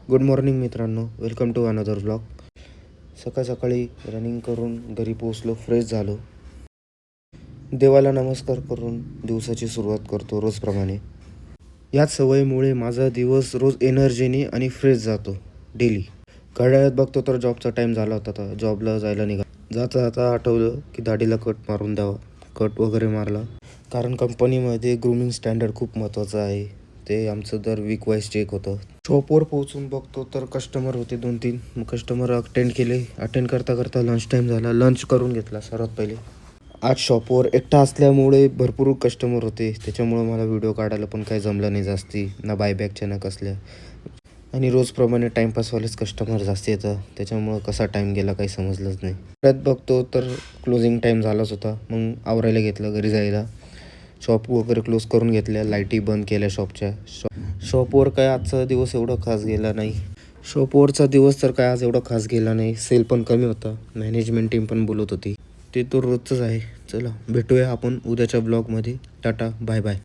Good morning मित्रांनो, welcome to another blog. सकाळी running करून घरी पोचलो, फ्रेश झालो. देवाला नमस्कार करून दिवसाची सुरुवात करतो रोजप्रमाणे. याच सवयीमुळे माझा दिवस रोज एनर्जीने आणि फ्रेश जातो डेली. घड्याळात बघतो तर जॉबचा टाईम झाला होता. आता जॉबला जायला जाता जाता आठवलं की दाढीला कट मारून द्यावा. कट वगैरे मारला, कारण कंपनीमध्ये ग्रूमिंग स्टँडर्ड खूप महत्त्वाचं आहे. ते आमचं दर वीक वाईज चेक होतं. शॉपवर पोहोचून बघतो तर कस्टमर होते 2-3. मग कस्टमर अटेंड केले. अटेंड करता लंच टाईम झाला. लंच करून घेतला सर्वात पहिले. आज शॉपवर एकटा असल्यामुळे भरपूर कस्टमर होते. त्याच्यामुळं मला व्हिडिओ काढायला पण काही जमलं नाही जास्ती. ना बायबॅकच्या ना कसल्या. आणि रोजप्रमाणे टाईमपासवालेच कस्टमर जास्त येतं. त्याच्यामुळं कसा टाईम गेला काही समजलंच नाही. परत बघतो तर क्लोजिंग टाईम झालाच होता. मग आवरायला घेतलं घरी जायला. शॉप वगैरे क्लोज करून घेतल्या. लाईटी बंद केल्या शॉपच्या. शॉपवर काय आजचा दिवस एवढा खास गेला नाही. शॉपवरचा दिवस तर काय आज एवढा खास गेला नाही. सेल पण कमी होता. मॅनेजमेंट टीम पण बोलत होती. ते तर रोजचंच आहे. चला भेटूया आपण उद्याच्या ब्लॉगमध्ये. Tata, bye bye.